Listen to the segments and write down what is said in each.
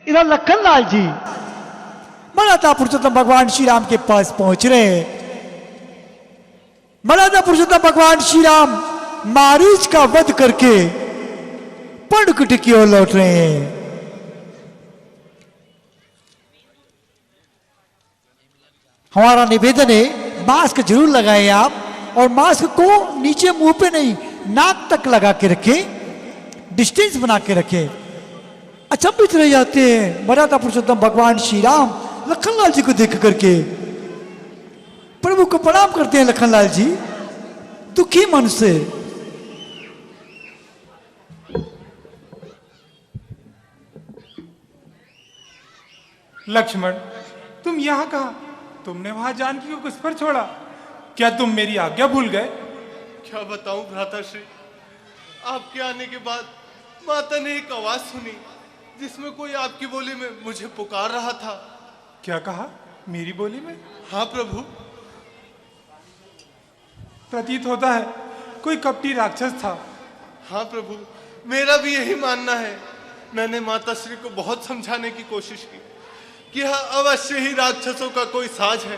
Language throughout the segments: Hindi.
इधर लखनलाल जी मराठा पुरुषोत्तम भगवान श्री राम के पास पहुंच रहे हैं। मराठा पुरुषोत्तम भगवान श्री राम मारीच का वध करके पर्णकुट की ओर लौट रहे हैं। हमारा निवेदन है मास्क जरूर लगाएं आप, और मास्क को नीचे मुंह पे नहीं नाक तक लगा के रखें, डिस्टेंस बना के रखें। अचंभित रह जाते हैं मराठा पुरुषोत्तम भगवान श्री राम लखनलाल जी को देख करके। प्रभु को प्रणाम करते हैं लखनलाल जी दुखी मन से। लक्ष्मण, तुम यहाँ कहा? तुमने वहां जानकी को किस पर छोड़ा? क्या तुम मेरी आज्ञा भूल गए? क्या बताऊं भ्राताश्री, आपके आने के बाद माता ने एक आवाज सुनी जिसमें कोई आपकी बोली में मुझे पुकार रहा था। क्या कहा? मेरी बोली में? हाँ प्रभु। प्रतीत होता है कोई कपटी राक्षस था। हाँ प्रभु, मेरा भी यही मानना है। मैंने माता श्री को बहुत समझाने की कोशिश की कि हाँ अवश्य ही राक्षसों का कोई साज है,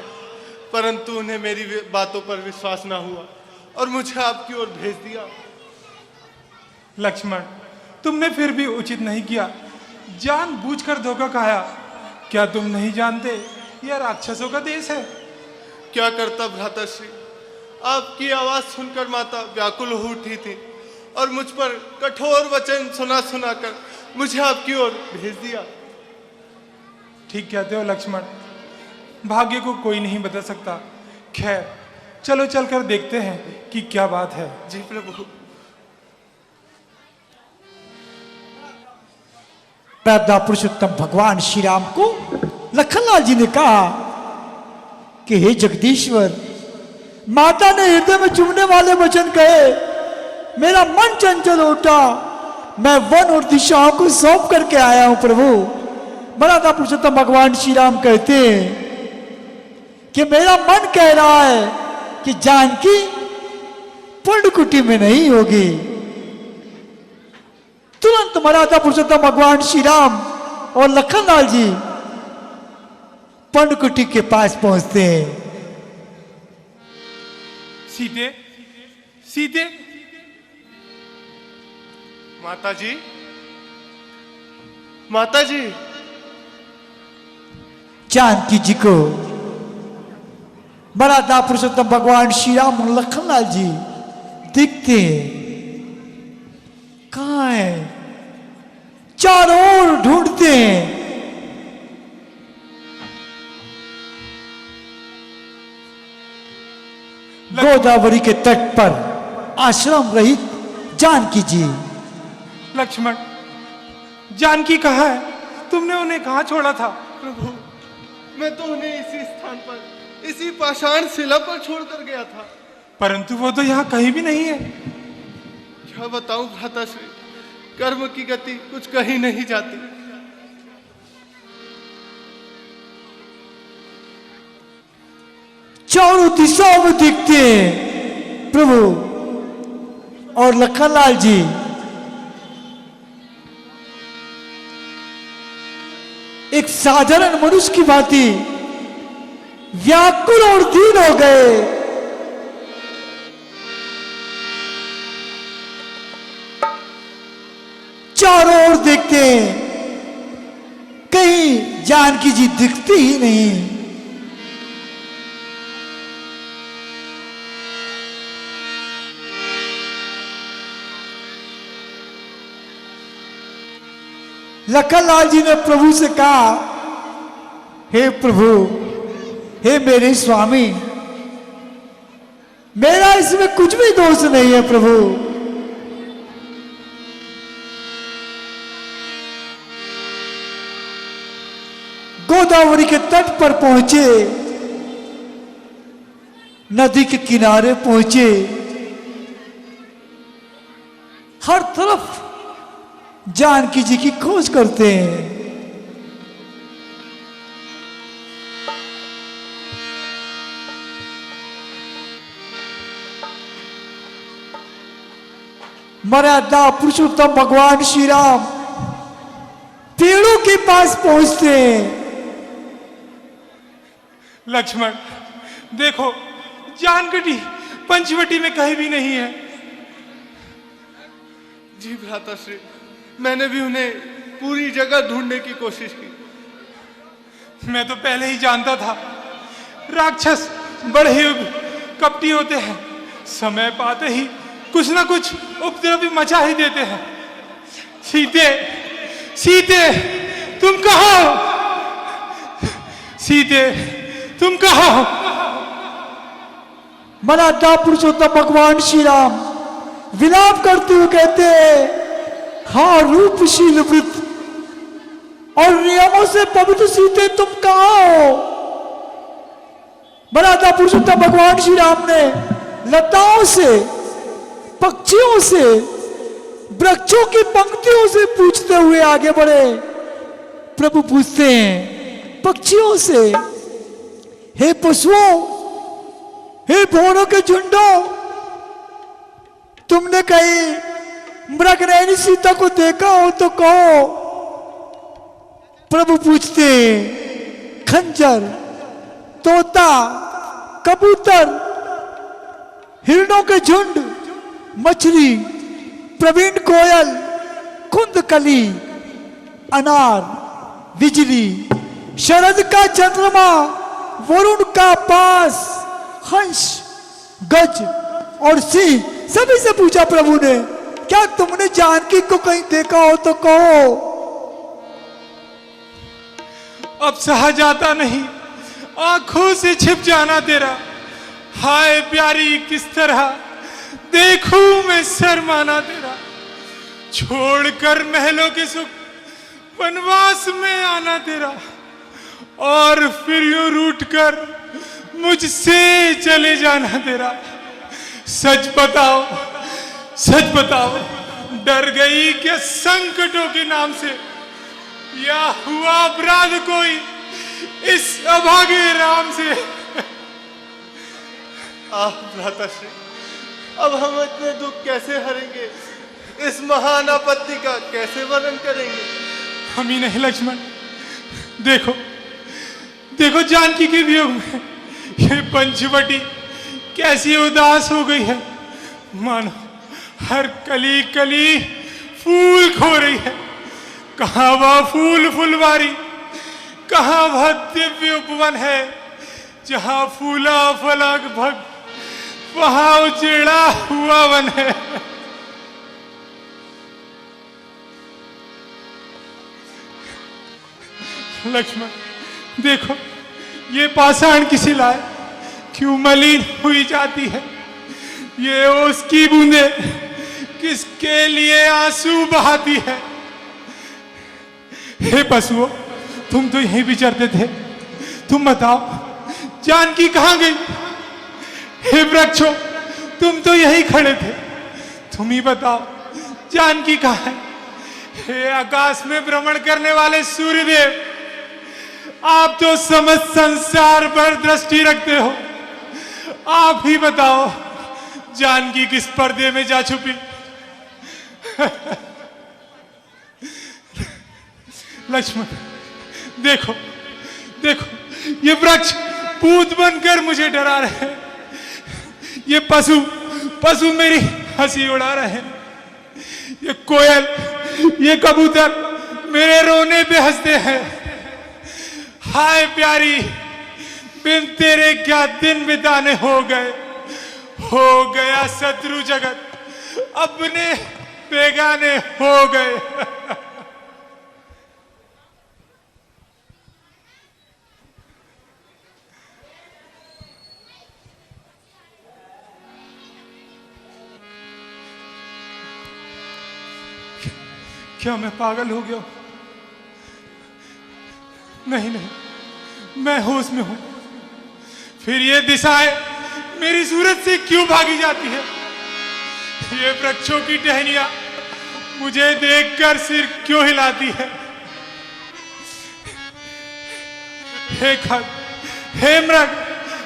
परंतु उन्हें मेरी बातों पर विश्वास ना हुआ और मुझे आपकी ओर भेज दिया। लक्ष्मण, तुमने फिर भी उचित नहीं किया, जानबूझकर धोखा खाया। क्या तुम नहीं जानते यह राक्षसों का देश है? क्या करता भ्राताश्री, आपकी आवाज सुनकर माता व्याकुल हो उठी थी और मुझ पर कठोर वचन सुना सुनाकर मुझे आपकी ओर भेज दिया। ठीक कहते हो लक्ष्मण, भाग्य को कोई नहीं बदल सकता। खैर चलो चलकर देखते हैं कि क्या बात है। जी प्रभु। मराठा पुरुषोत्तम भगवान श्री राम को लखनलाल जी ने कहा कि हे जगदीश्वर, माता ने हृदय में चुभने वाले वचन कहे, मेरा मन चंचल उठा, मैं वन और दिशाओं को सौंप करके आया हूं प्रभु। मराठा पुरुषोत्तम भगवान श्री राम कहते हैं कि मेरा मन कह रहा है कि जानकी पर्णकुटी में नहीं होगी। तुरंत मराठा पुरुषोत्तम भगवान श्री राम और लखनलाल जी पर्णकुटी के पास पहुंचते हैं। सीते, सीते। माता जी, माता जी। जानकी जी को मराठा पुरुषोत्तम भगवान श्री राम और लखनलाल जी दिखते हैं। कहां है? चारों ओर ढूंढते हैं। गोदावरी के तट पर आश्रम रहित जानकी जी। लक्ष्मण, जानकी कहाँ है? तुमने उन्हें कहाँ छोड़ा था? प्रभु, मैं तो उन्हें इसी स्थान पर, इसी पाषाण शिला पर छोड़कर गया था। परंतु वो तो यहाँ कहीं भी नहीं है। क्या बताऊं भ्राताश्री, कर्म की गति कुछ कहीं नहीं जाती। चारों दिशाओं में दिखते हैं प्रभु, और लखनलाल जी एक साधारण मनुष्य की भांति व्याकुल और दीन हो गए। चारों ओर देखते हैं, कहीं जानकी जी दिखती ही नहीं। लखनलाल जी ने प्रभु से कहा, हे प्रभु, हे मेरे स्वामी, मेरा इसमें कुछ भी दोष नहीं है प्रभु। गोदावरी के तट पर पहुंचे, नदी के किनारे पहुंचे, हर तरफ जानकी जी की खोज करते हैं। मर्यादा पुरुषोत्तम भगवान श्री राम पेड़ों वृक्षों के पास पहुंचते हैं। लक्ष्मण देखो, जानकटी पंचवटी में कहीं भी नहीं है। जी भ्राताश्री, मैंने भी उन्हें पूरी जगह ढूंढने की कोशिश की। मैं तो पहले ही जानता था, राक्षस बड़े ही कपटी होते हैं, समय पाते ही कुछ ना कुछ उपद्रव भी मचा ही देते हैं। सीते, सीते तुम कहाँ हो? सीते तुम कहाँ हो? मराठा पुरुषोत्तम भगवान श्री राम विलाप करते हुए कहते हैं, हाँ रूपशील वृत और नियमों से पवित्र सीते तुम कहाँ हो? मराठा पुरुषोत्तम भगवान श्री राम ने लताओं से, पक्षियों से, वृक्षों की पंक्तियों से पूछते हुए आगे बढ़े। प्रभु पूछते हैं पक्षियों से, हे पशुओं, हे भौरों के झुंडों, तुमने कहीं मृगनयनी सीता को देखा हो तो कहो। प्रभु पूछते हैं खंजर, तोता, कबूतर, हिरणों के झुंड, मछली, प्रवीण कोयल, कुंदकली, अनार, बिजली, शरद का चंद्रमा, वरुण का पास, हंस, गज और सिंह, सभी से पूछा प्रभु ने, क्या तुमने जानकी को कहीं देखा हो तो कहो। अब सहा जाता नहीं, आंखों से छिप जाना तेरा। हाय प्यारी किस तरह देखूं मैं शर्माना तेरा। छोड़कर महलों के सुख वनवास में आना तेरा, और फिर यूं रूठ कर मुझसे चले जाना तेरा। सच बताओ, सच बताओ, डर गई क्या संकटों के नाम से, या हुआ अपराध कोई इस अभागे राम से। आह भ्राताश्री, अब हम इतने दुख कैसे हरेंगे? इस महान आपत्ति का कैसे वर्णन करेंगे? हम ही नहीं लक्ष्मण, देखो देखो जानकी के वियोग में ये पंचवटी कैसी उदास हो गई है, मानो हर कली कली फूल खो रही है। कहाँ वह फूल फुलवारी, कहाँ वह दिव्य उपवन है, जहाँ फूला फलक भग वहां उजड़ा हुआ वन है। लक्ष्मण देखो, ये पाषाण की शिला क्यों मलिन हुई जाती है। ये ओस की बूंदे किसके लिए आंसू बहाती है। हे पशुओं, तुम तो यहीं विचरते थे, तुम बताओ जानकी कहाँ गई। हे वृक्षों, तुम तो यहीं खड़े थे, तुम ही बताओ जानकी कहाँ है। हे आकाश में भ्रमण करने वाले सूर्यदेव, आप तो समस्त संसार पर दृष्टि रखते हो, आप ही बताओ जानकी किस पर्दे में जा छुपी। लक्ष्मण देखो देखो, ये वृक्ष भूत बनकर मुझे डरा रहे हैं, ये पशु पशु मेरी हंसी उड़ा रहे हैं, ये कोयल ये कबूतर मेरे रोने पे हंसते हैं। हाय प्यारी, बिन तेरे क्या दिन बिताने हो गए, हो गया शत्रु जगत, अपने बेगाने हो गए। क्या मैं पागल हो गया? नहीं नहीं, मैं होश में हूं। फिर ये दिशाएं मेरी सूरत से क्यों भागी जाती है? ये वृक्षों की टहनियां मुझे देखकर सिर क्यों हिलाती है? हे खग, हे मृग,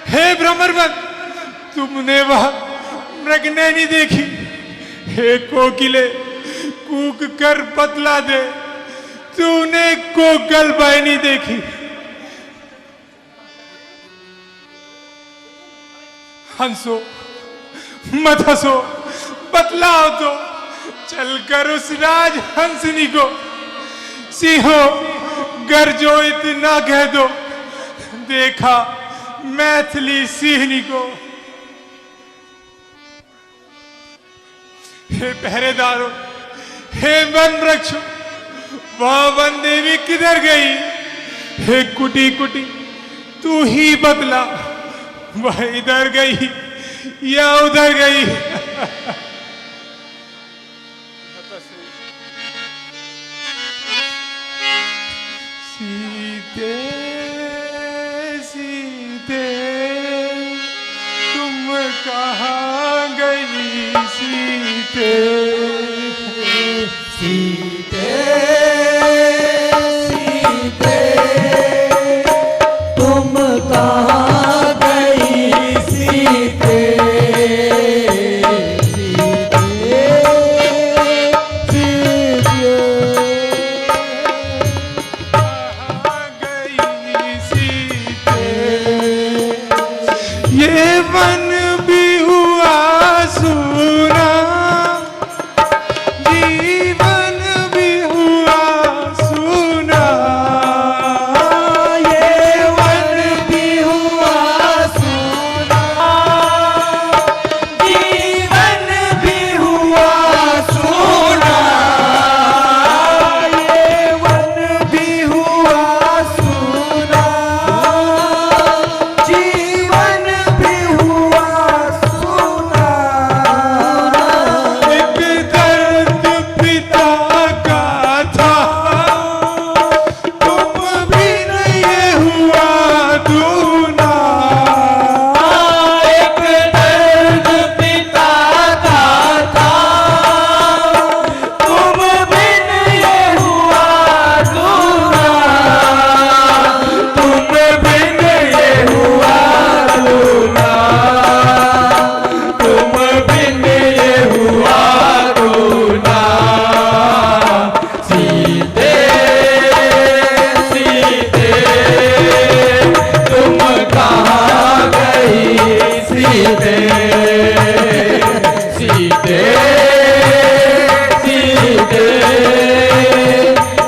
हे भ्रमरवन, तुमने वह मृगनयनी देखी? हे कोकिले, कूक कर बतला दे, तूने कोकल बहनी देखी? हंसो मत हंसो, बतलाओ तो चलकर उस राज हंसनी को, सिंहो गर्जो इतना कह दो, देखा मैथिली सिंहनी को। हे पहरेदारों, हे वन वृक्षों, वह वन देवी किधर गई? हे कुटी कुटी, तू ही बतला, वह इधर गई या उधर गई? सीते सीते तुम कहाँ गई? सीते सीते सीते तुम कहाँ गई? सीते ये वन भी हुआ सूना, जीवन भी हुआ सूना। ये वन भी हुआ सूना, जीवन भी हुआ सूना। ये वन भी हुआ सूना, जीवन भी हुआ सूना। एक दर्द पिता का था, तुम भी नहीं हुआ दूना। एक दर्द पिता का था, तुम बिन ये हुआ दूना। तुम बिन ये हुआ दूना। तुम बिन ये हुआ दूना। सीते सीते तुम कहाँ गई? सीते सीते सीते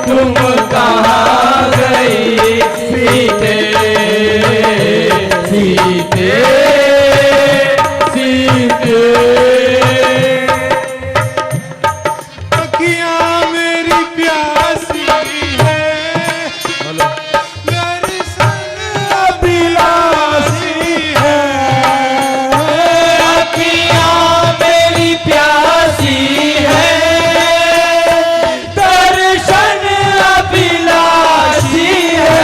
तुम कहाँ गई? सीते सीते सीते। अखियाँ मेरी प्यासी है, दर्शन अभिलाषी है। अखियाँ मेरी प्यासी है, दर्शन अभिलाषी है।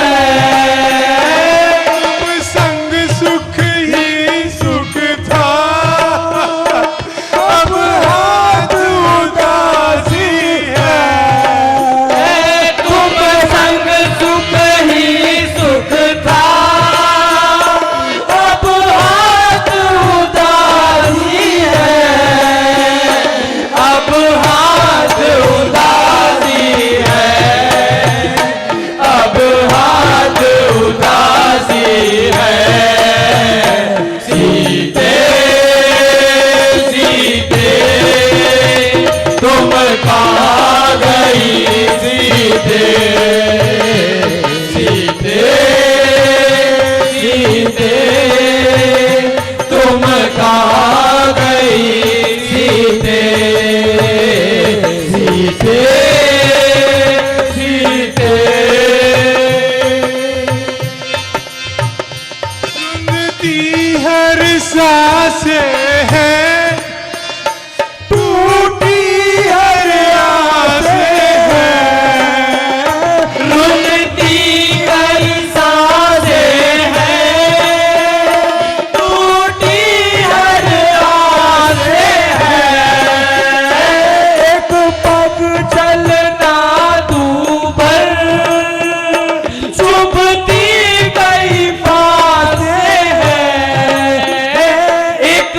तुम संग सुख ही सुख था, अब हाथ उदासी है। तुम संग सुख ही सुख था, अब हाथ उदासी है। अब हाथ उदासी है। अब हाथ उदासी है। सीते सीते तुम कहाँ गई? सीते सीते सीते तुम कहाँ गई? सीते सीते सीते। सुनती हर सांस है, टूटी हर आस है। रुकती हर सांसें हैं, टूटी हर आसें हैं। एक पग चलना दूभर, चुभती गई बातें हैं। एक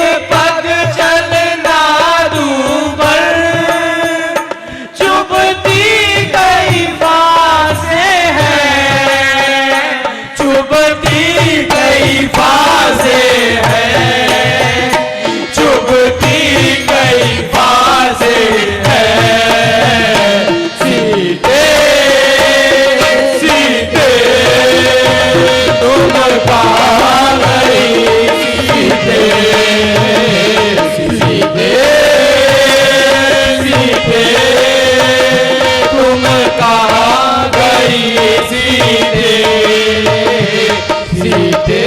सीते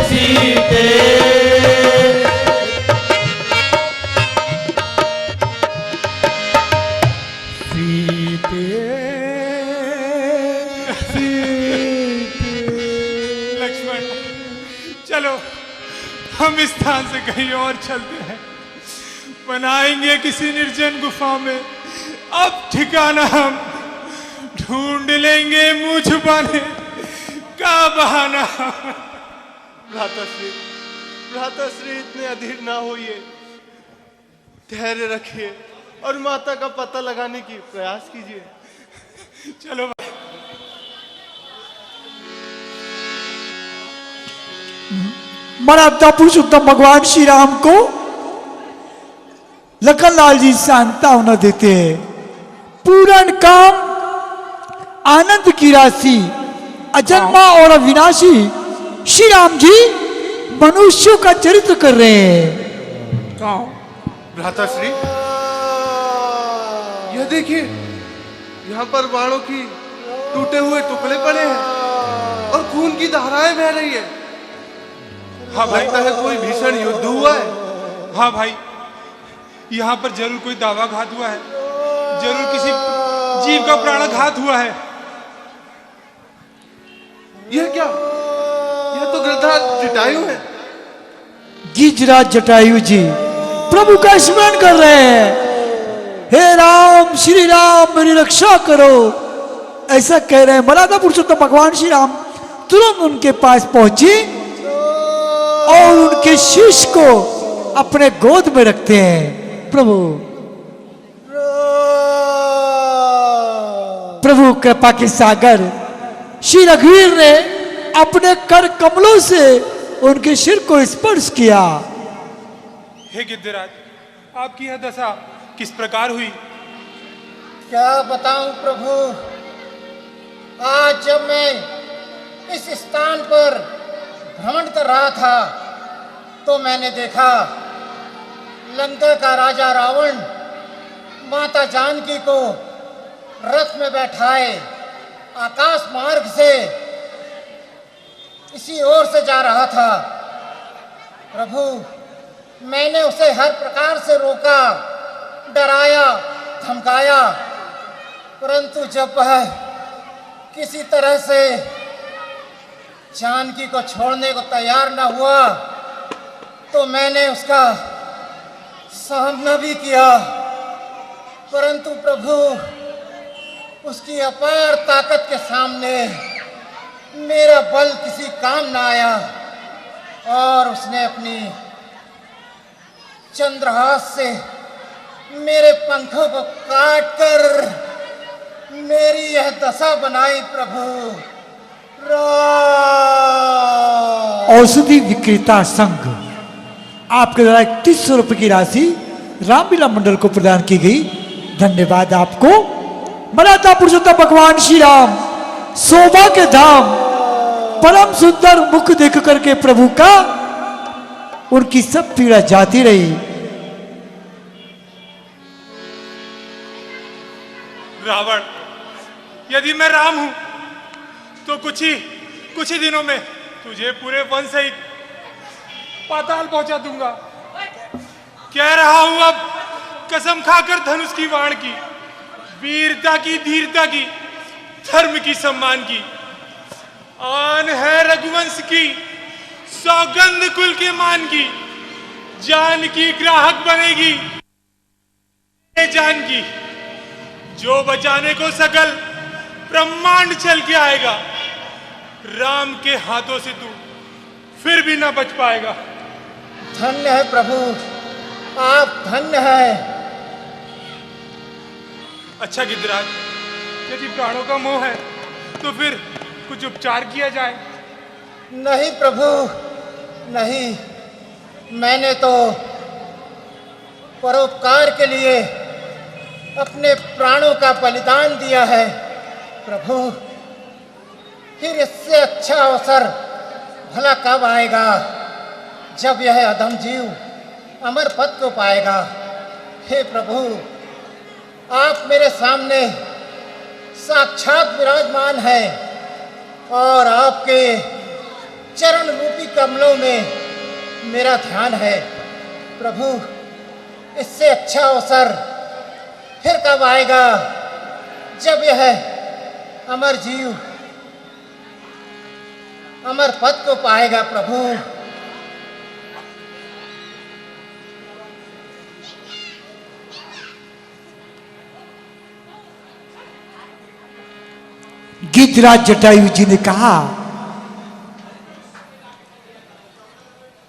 सीते लक्ष्मण, चलो हम इस स्थान से कहीं और चलते हैं, बनाएंगे किसी निर्जन गुफा में अब ठिकाना, हम ढूंढ लेंगे मुंह छुपाने का बहाना। भ्राताश्री इतने अधीर ना होइए, धैर्य रखिए और माता का पता लगाने की प्रयास कीजिए। चलो मराठा पुरुषोत्तम भगवान श्री राम को लखनलाल जी सांत्वना देते हैं। पूर्ण काम आनंद की राशि अजन्मा और अविनाशी श्री राम जी मनुष्यों का चरित्र कर रहे हैं। भ्राताश्री, यह देखिए, यहाँ पर बाणों की टूटे हुए टुकड़े पड़े हैं और खून की धाराएं बह रही है। हाँ भाई, लगता है कोई भीषण युद्ध हुआ है। हाँ भाई, यहाँ पर जरूर कोई दावाघात हुआ है, जरूर किसी जीव का प्राणघात हुआ है। यह क्या? यह तो गृधराज जटायु है। गिजराज जटायु जी प्रभु का स्मरण कर रहे हैं। हे राम, श्री राम मेरी रक्षा करो, ऐसा कह रहे हैं। मराठा पुरुषोत्तम भगवान श्री राम तुरंत उनके पास पहुंचे और उनके शीश को अपने गोद में रखते हैं। प्रभु कृपा के सागर श्री रघुवीर ने अपने कर कमलों से उनके सिर को स्पर्श किया। हे गिद्धराज, आपकी यह दशा किस प्रकार हुई? क्या बताऊं प्रभु, आज जब मैं इस स्थान पर भ्रमण कर रहा था तो मैंने देखा लंका का राजा रावण माता जानकी को रथ में बैठाए आकाश मार्ग से इसी ओर से जा रहा था। प्रभु, मैंने उसे हर प्रकार से रोका, डराया, धमकाया, परंतु जब वह किसी तरह से जानकी को छोड़ने को तैयार न हुआ तो मैंने उसका सामना भी किया, परंतु प्रभु उसकी अपार ताकत के सामने मेरा बल किसी काम न आया और उसने अपनी चंद्रहास से मेरे पंखों को काटकर मेरी यह दशा बनाई। प्रभु, औषधि विक्रेता संघ आपके द्वारा 3100 रुपये की राशि रामलीला मंडल को प्रदान की गई। धन्यवाद आपको। मराठा पुरुषोत्तम भगवान श्री राम शोभा के धाम परम सुंदर मुख देख करके प्रभु का उनकी सब पीड़ा जाती रही। रावण, यदि मैं राम हूं तो कुछ ही दिनों में तुझे पूरे वन सहित पाताल पहुंचा दूंगा। कह रहा हूं अब, कसम खाकर धनुष की वाण की, वीरता की, धीरता की, धर्म की, सम्मान की, आन है रघुवंश की, सौगंध कुल के मान की, जान की ग्राहक बनेगी जान की, जो बचाने को सकल ब्रह्मांड चल के आएगा, राम के हाथों से तू फिर भी ना बच पाएगा। धन्य है प्रभु, आप धन्य है। अच्छा गिद्धराज, यदि प्राणों का मोह है तो फिर कुछ उपचार किया जाए। नहीं प्रभु, नहीं, मैंने तो परोपकार के लिए अपने प्राणों का बलिदान दिया है। प्रभु, फिर इससे अच्छा अवसर भला कब आएगा जब यह अधम जीव अमर पद को पाएगा। हे प्रभु, आप मेरे सामने साक्षात विराजमान है और आपके चरण रूपी कमलों में मेरा ध्यान है। प्रभु, इससे अच्छा अवसर फिर कब आएगा जब यह अमर जीव अमर पद को पाएगा। प्रभु, गिद्धराज जटायु जी ने कहा,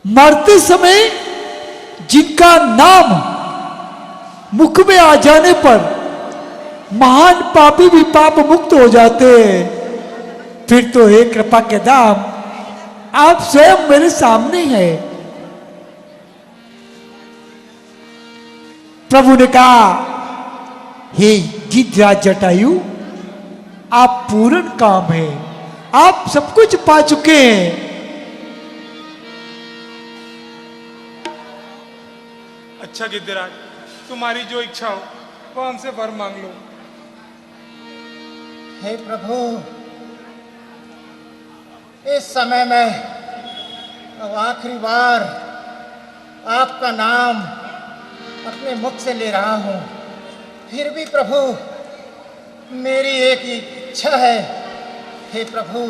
मरते समय जिनका नाम मुख में आ जाने पर महान पापी भी पाप मुक्त हो जाते हैं, फिर तो हे कृपा के दाम आप स्वयं मेरे सामने हैं। प्रभु ने कहा, हे गिद्धराज जटायु, आप पूर्ण काम है, आप सब कुछ पा चुके हैं। अच्छा गिद्धराज, तुम्हारी जो इच्छा हो वो हमसे वर मांग लो। हे प्रभु, इस समय मैं अब आखिरी बार आपका नाम अपने मुख से ले रहा हूं। फिर भी प्रभु, मेरी एक ही इच्छा है। हे प्रभु,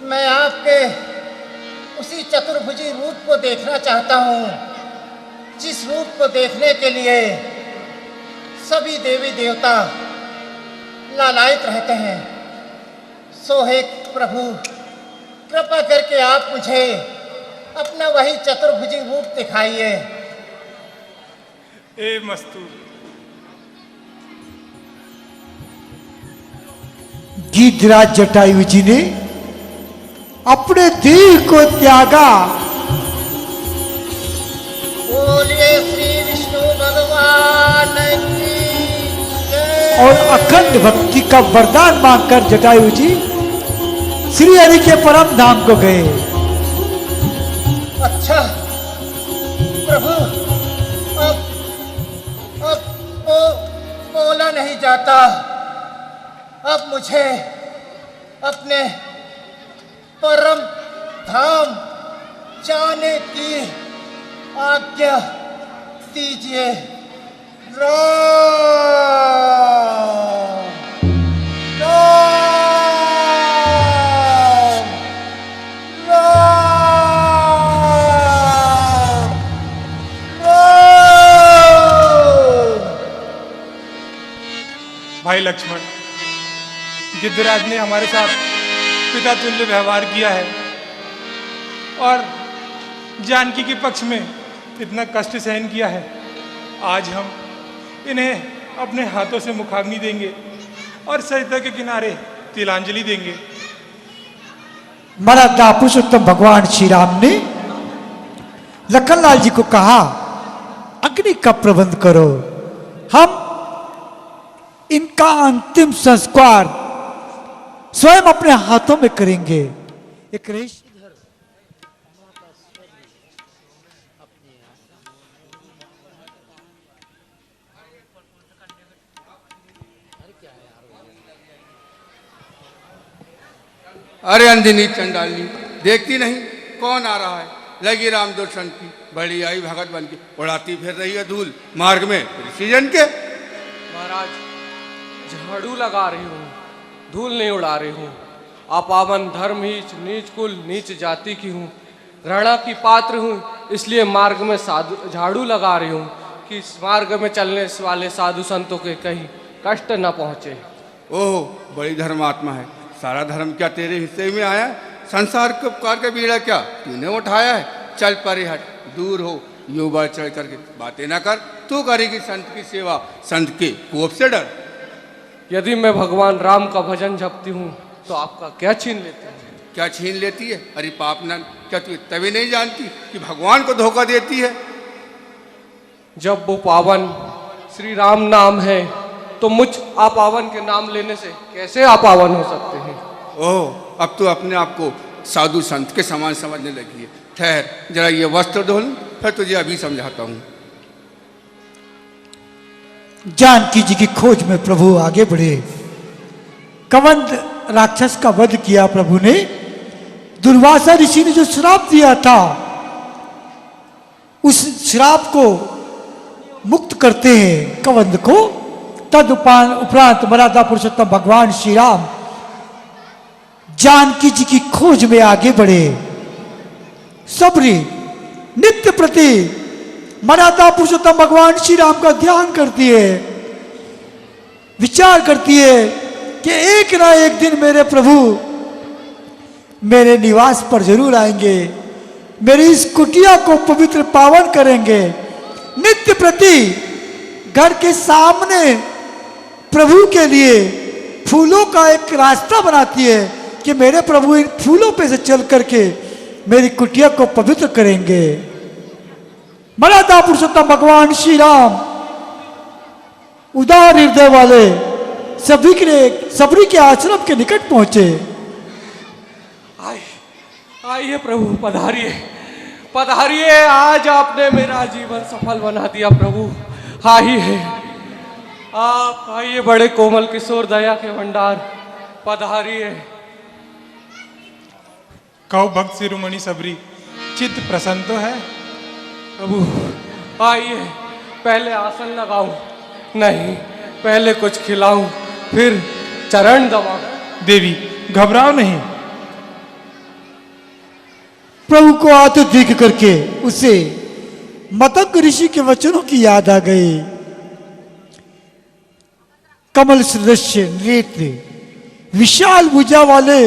मैं आपके उसी चतुर्भुजी रूप को देखना चाहता हूं, जिस रूप को देखने के लिए सभी देवी देवता लालायित रहते हैं। सो हे प्रभु, कृपा करके आप मुझे अपना वही चतुर्भुजी रूप दिखाइए। ए मस्तूर, गिद्धराज जटायु जी ने अपने देह को त्यागा। बोलिए श्री विष्णु भगवान की जय। और अखंड भक्ति का वरदान मांगकर जटायु जी श्री हरि के परम धाम को गए। अच्छा प्रभु, अब बोला नहीं जाता। अब मुझे अपने परम धाम जाने की आज्ञा दीजिए। राम राम राम राम। भाई लक्ष्मण, गिद्धराज ने हमारे साथ पिता तुल्य व्यवहार किया है और जानकी के पक्ष में इतना कष्ट सहन किया है। आज हम इन्हें अपने हाथों से मुखाग्नि देंगे और सरिता के किनारे तिलांजलि देंगे। मर्यादा पुरुषोत्तम भगवान श्री राम ने लखनलाल जी को कहा, अग्नि का प्रबंध करो, हम इनका अंतिम संस्कार स्वयं अपने हाथों में करेंगे। एक रेश अरे अंजनी चंडाली, देखती नहीं कौन आ रहा है? लगी राम दर्शन की, बड़ी आई भगत बन की, उड़ाती फिर रही है धूल मार्ग में ऋषिजन के। महाराज, झाड़ू लगा रही हूँ, धूल नहीं उड़ा रही हूँ। अपावन धर्म हीच, नीच कुल नीच जाति की हूँ, घृणा की पात्र हूँ, इसलिए मार्ग में झाड़ू लगा रही हूँ कि इस मार्ग में चलने वाले साधु संतों के कहीं कष्ट न पहुँचे। ओह, बड़ी धर्मात्मा है। सारा धर्म क्या तेरे हिस्से में आया? संसार के उपकार का बीड़ा क्या तूने उठाया है? चल परे हट, दूर हो, यूं बढ़ चढ़ करके बातें ना कर। तू करेगी संत की सेवा, संत के कोप से डर। यदि मैं भगवान राम का भजन जपती हूँ तो आपका क्या छीन लेती है? क्या छीन लेती है? अरे पापनन, क्या तू तभी नहीं जानती कि भगवान को धोखा देती है? जब वो पावन श्री राम नाम है तो मुझ अपावन के नाम लेने से कैसे अपावन हो सकते हैं? ओह, अब तो अपने आप को साधु संत के समान समझने लगी है। ठहर जरा ये वस्त्र धो लूं, फिर तुझे अभी समझाता हूँ। जानकी जी की खोज में प्रभु आगे बढ़े। कवंद राक्षस का वध किया प्रभु ने। दुर्वासा ऋषि ने जो श्राप दिया था, उस श्राप को मुक्त करते हैं कवंद को। तद उपरांत मर्यादा पुरुषोत्तम भगवान श्री राम जानकी जी की खोज में आगे बढ़े। सबरी नित्य प्रति मर्यादा पुरुषोत्तम भगवान श्री राम का ध्यान करती है, विचार करती है कि एक ना एक दिन मेरे प्रभु मेरे निवास पर जरूर आएंगे, मेरी इस कुटिया को पवित्र पावन करेंगे। नित्य प्रति घर के सामने प्रभु के लिए फूलों का एक रास्ता बनाती है कि मेरे प्रभु इन फूलों पे से चल करके मेरी कुटिया को पवित्र करेंगे। मर्यादा पुरुषोत्तम भगवान श्री राम उदार हृदय वाले सबरी के आश्रम के निकट पहुंचे। आइए प्रभु, पधारिए पधारिए। आज आपने मेरा जीवन सफल बना दिया प्रभु। आइए आप, आइए बड़े कोमल किशोर दया के भंडार, पधारिए। कहो भक्त शिरोमणि सबरी, चित्त प्रसन्न तो है? प्रभु आइए, पहले आसन लगाऊं? नहीं, पहले कुछ खिलाऊं, फिर चरण दबाऊं। देवी घबराओ नहीं। प्रभु को आते देख करके उसे मतंग ऋषि के वचनों की याद आ गई। कमल सदृश्य नेत्र, विशाल भुजा वाले,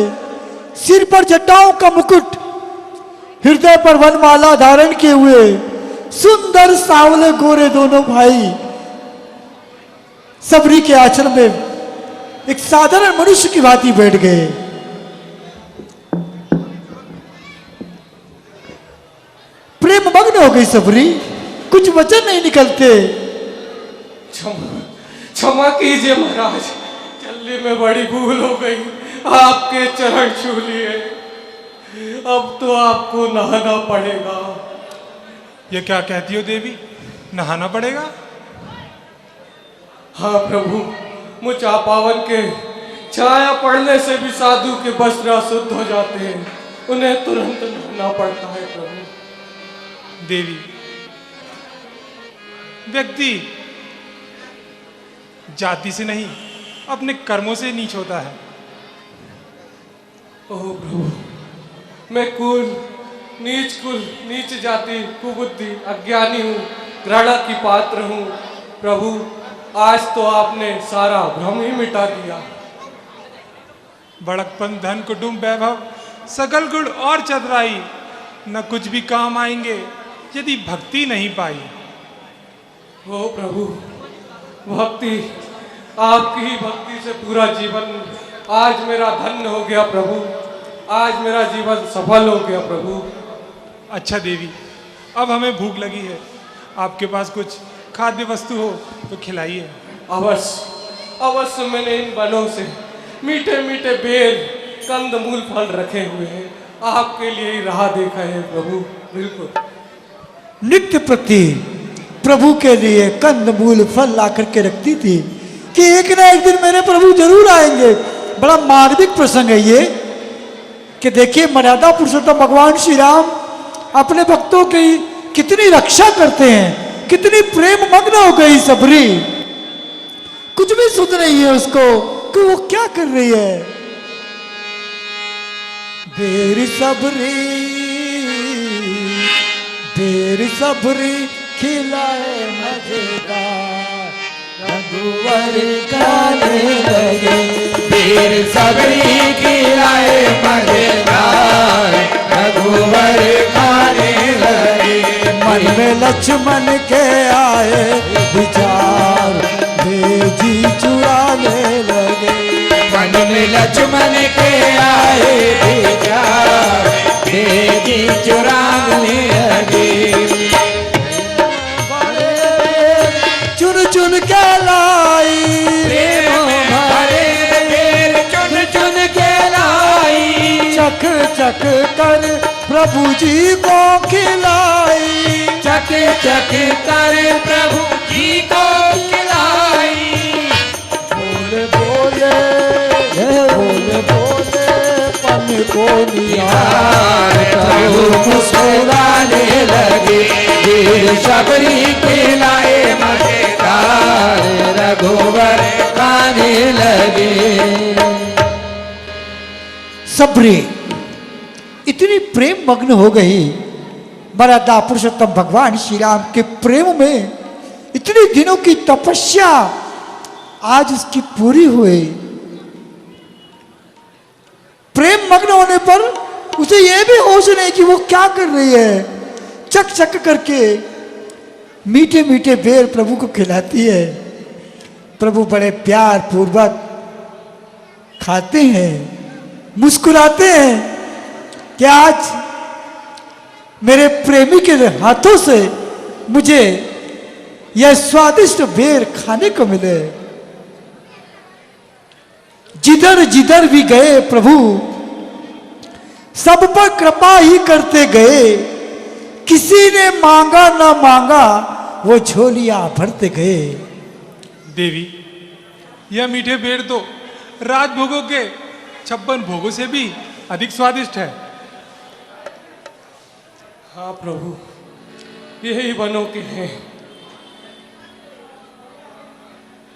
सिर पर जटाओं का मुकुट, हृदय पर वनमाला धारण किए हुए सुंदर सावले गोरे दोनों भाई सबरी के आश्रम में एक साधारण मनुष्य की भांति बैठ गए। प्रेम मग्न हो गई सबरी, कुछ वचन नहीं निकलते। क्षमा कीजिए महाराज, चलने में बड़ी भूल हो गई, आपके चरण छू लिए। अब तो आपको नहाना पड़ेगा। ये क्या कहती हो देवी, नहाना पड़ेगा? हाँ प्रभु, मुझ पावन के छाया पड़ने से भी साधु के वस्त्र अशुद्ध हो जाते हैं, उन्हें तुरंत नहाना पड़ता है प्रभु। देवी, व्यक्ति जाति से नहीं अपने कर्मों से नीच होता है। ओह प्रभु, मैं नीच जाति, कुबुद्धि, अज्ञानी हूँ, घृणा की पात्र हूँ। प्रभु आज तो आपने सारा भ्रम ही मिटा दिया। बड़कपन, धन, कुटुंब, वैभव, सकल गुण और चतुराई न कुछ भी काम आएंगे यदि भक्ति नहीं पाई। ओ प्रभु, भक्ति, आपकी ही भक्ति से पूरा जीवन आज मेरा धन्य हो गया प्रभु। आज मेरा जीवन सफल हो गया प्रभु। अच्छा देवी, अब हमें भूख लगी है, आपके पास कुछ खाद्य वस्तु हो तो खिलाइए। अवश्य अवश्य, मैंने इन वनों से मीठे मीठे बेल, कंद मूल फल रखे हुए हैं, आपके लिए ही राह देखा है प्रभु। बिल्कुल नित्य प्रति प्रभु के लिए कंद मूल फल ला करके रखती थी कि एक ना एक दिन मेरे प्रभु जरूर आएंगे। बड़ा मार्मिक प्रसंग है ये कि देखिए, मर्यादा पुरुषोत्तम भगवान श्री राम अपने भक्तों की कितनी रक्षा करते हैं, कितनी प्रेम मग्न हो गई सबरी। कुछ भी सुध नहीं है उसको कि वो क्या कर रही है। देर सबरी खिलाए मजेदार, रघुवर गाने लगे। देर सबरी खिलाए मजेदार, रघुवर खाने लगे। मन में लक्ष्मण के आए विचार, भेजी चुराने लगे। मन में लक्ष्मण के आए विचार, भेजी चुराने लगे। चुन चुन के लाई, प्रेम भरे बेर चुन चुन के लाई। चख चख कर प्रभु जी को खिलाई। चक चक कर प्रभु जी को खिलाई। बोले बोले बोले बोले पन को निहार प्रभु मुस्कुराने लगे वीर शबरी खिलाए मजेदार रघुवर गाने लगे। सबरी इतनी प्रेम मग्न हो गई मर्यादा पुरुषोत्तम भगवान श्री राम के प्रेम में, इतने दिनों की तपस्या आज उसकी पूरी हुई। प्रेम मग्न होने पर उसे यह भी होश नहीं कि वो क्या कर रही है। चक चक करके मीठे मीठे बेर प्रभु को खिलाती है। प्रभु बड़े प्यार पूर्वक खाते हैं, मुस्कुराते हैं कि आज मेरे प्रेमी के हाथों से मुझे यह स्वादिष्ट बेर खाने को मिले। जिधर जिधर भी गए प्रभु सब पर कृपा ही करते गए। किसी ने मांगा ना मांगा वो झोलियां भरते गए। देवी, यह मीठे बेर तो राजभोगों के 56 भोगों से भी अधिक स्वादिष्ट है। हाँ प्रभु, यही वनों के हैं।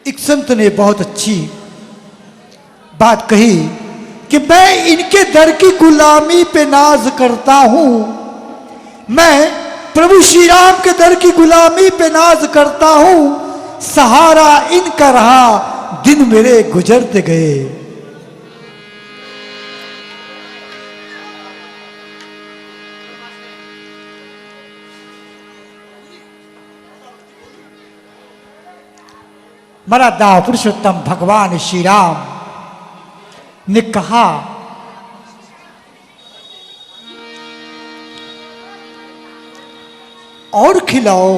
एक संत ने बहुत अच्छी बात कही कि मैं इनके दर की गुलामी पे नाज करता हूं। मैं प्रभु श्री राम के दर की गुलामी पे नाज करता हूं। सहारा इनका रहा दिन मेरे गुजरते गए। मर्यादा पुरुषोत्तम भगवान श्री राम ने कहा, और खिलाओ।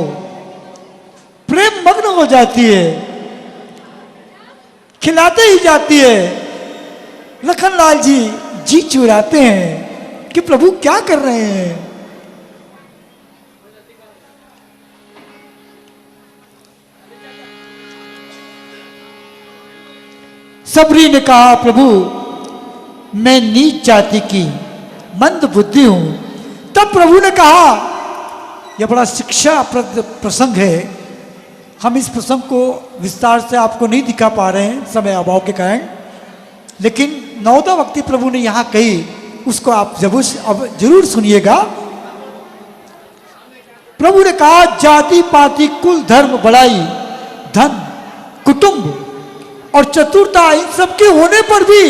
प्रेम मग्न हो जाती है, खिलाते ही जाती है। लखनलाल जी चुराते हैं कि प्रभु क्या कर रहे हैं। सबरी ने कहा, प्रभु मैं नीच जाति की मंद बुद्धि हूं। तब प्रभु ने कहा, यह बड़ा शिक्षाप्रद प्रसंग है। हम इस प्रसंग को विस्तार से आपको नहीं दिखा पा रहे हैं समय अभाव के कारण, लेकिन 9वां वक्ति प्रभु ने यहां कही, उसको आप जरूर सुनिएगा। प्रभु ने कहा, जाति पाति कुल धर्म बड़ाई धन कुटुंब और चतुरता इन सबके होने पर भी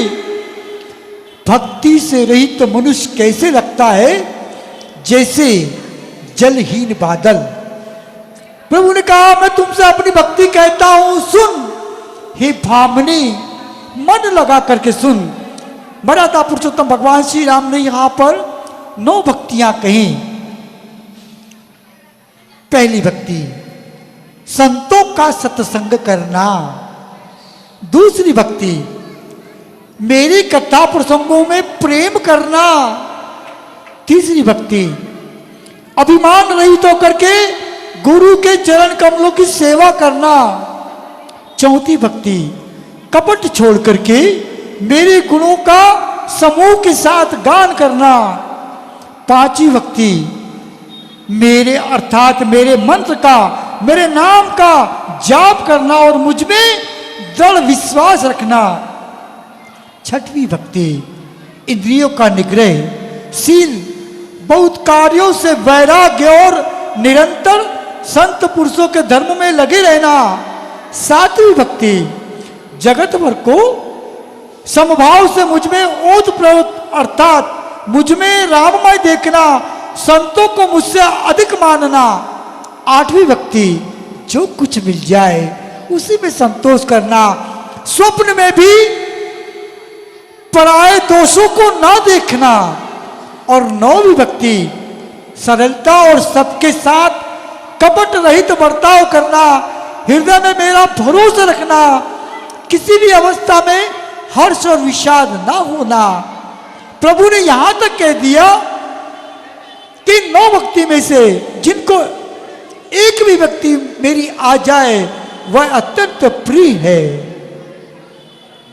भक्ति से रहित तो मनुष्य कैसे लगता है जैसे जलहीन बादल। प्रभु ने कहा, मैं तुमसे अपनी भक्ति कहता हूं, सुन हे भामनी, मन लगा करके सुन। मर्यादा पुरुषोत्तम भगवान श्री राम ने यहां पर 9 भक्तियां कही। पहली भक्ति संतों का सत्संग करना। दूसरी भक्ति मेरी कथा प्रसंगों में प्रेम करना। तीसरी भक्ति अभिमान रहित होकर के गुरु के चरण कमलों की सेवा करना। चौथी भक्ति कपट छोड़ करके मेरे गुणों का समूह के साथ गान करना। पांचवी भक्ति मेरे अर्थात मेरे मंत्र का, मेरे नाम का जाप करना और मुझ में दृढ़ विश्वास रखना। छठवीं भक्ति इंद्रियों का निग्रह, शील, बहुत कार्यों से वैराग्य और निरंतर संत पुरुषों के धर्म में लगे रहना। सातवीं भक्ति जगत भर को समभाव से मुझ में ओतप्रोत अर्थात मुझ में राममय देखना, संतों को मुझसे अधिक मानना। आठवीं भक्ति जो कुछ मिल जाए उसी में संतोष करना, स्वप्न में भी पराये दोषों को ना देखना। और 9वीं भक्ति सरलता और सबके साथ कपट रहित बर्ताव करना, हृदय में मेरा भरोसा रखना, किसी भी अवस्था में हर्ष और विषाद ना होना। प्रभु ने यहां तक कह दिया कि 9 भक्ति में से जिनको एक भी व्यक्ति मेरी आ जाए वह अत्यंत प्रिय है।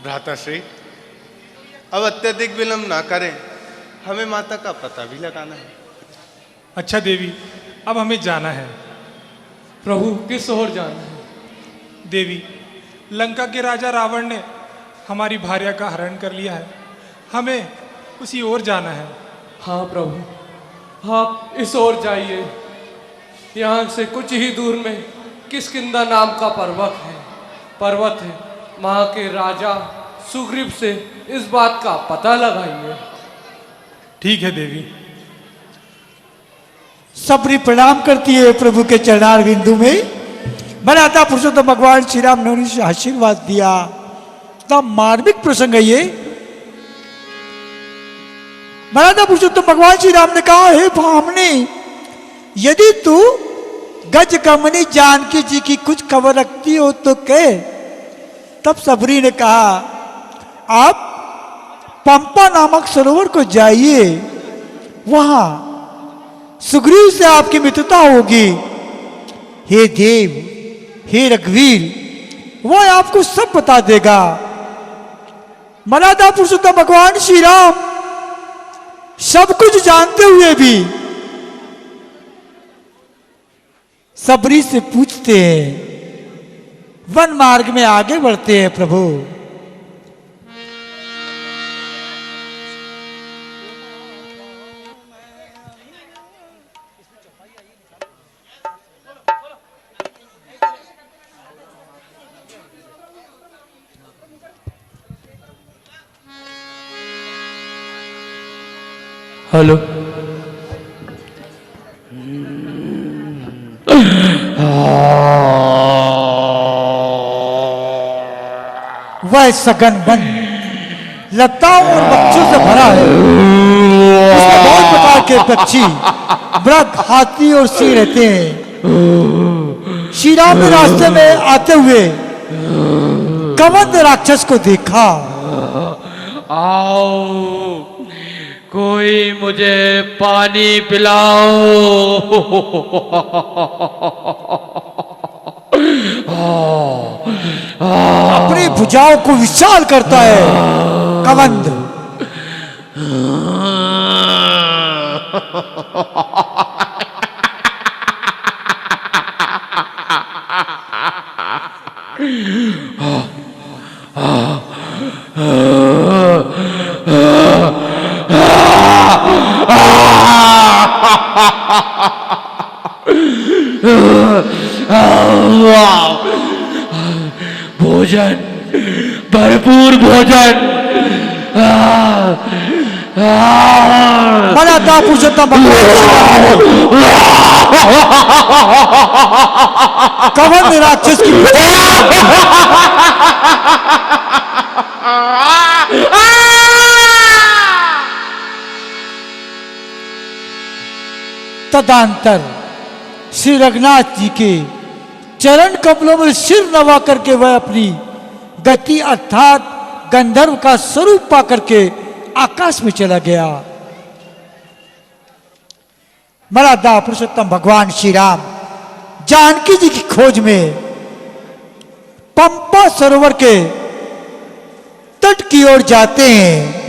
भ्राताश्री, अब अत्यधिक विलंब ना करें, हमें माता का पता भी लगाना है। अच्छा देवी, अब हमें जाना है। प्रभु किस ओर जाना है? देवी, लंका के राजा रावण ने हमारी भार्या का हरण कर लिया है, हमें उसी ओर जाना है। हाँ प्रभु, आप इस ओर जाइए। यहाँ से कुछ ही दूर में किष्किंधा नाम का पर्वत है। वहाँ के राजा सुग्रीव से इस बात का पता लगाइए। ठीक है देवी। सबरी प्रणाम करती है प्रभु के चरणार बिंदु में। मर्यादा पुरुषोत्तम भगवान श्री राम ने उन्हें आशीर्वाद दिया। इतना मार्मिक प्रसंग है ये। मर्यादा पुरुषोत्तम भगवान श्री राम ने कहा, हे भामनी, यदि तू गज कमनी जानकी जी की कुछ खबर रखती हो तो कह। तब सबरी ने कहा, आप पंपा नामक सरोवर को जाइए, वहां सुग्रीव से आपकी मित्रता होगी। हे देव, हे रघुवीर, वह आपको सब बता देगा। मर्यादा पुरुषोत्तम भगवान श्री राम सब कुछ जानते हुए भी सबरी से पूछते हैं, वन मार्ग में आगे बढ़ते हैं। प्रभु, हेलो। वह सघन वन लताओं और पक्षियों से भरा है। उसमें बहुत प्रकार के पक्षी, मृग, हाथी और सिंह रहते हैं। श्री राम ने रास्ते में आते हुए कवंद राक्षस को देखा। आओ, कोई मुझे पानी पिलाओ। अपनी भुजाओं को विशाल करता है कवंद। भोजन, भरपूर भोजन। मर्यादा पुरुषोत्तम भगवान कवंद राक्षस की तदंतर श्री रघुनाथ जी के चरण कमलों में सिर नवा करके वह अपनी गति अर्थात गंधर्व का स्वरूप पा करके आकाश में चला गया। मर्यादा पुरुषोत्तम भगवान श्री राम जानकी जी की खोज में पंपा सरोवर के तट की ओर जाते हैं।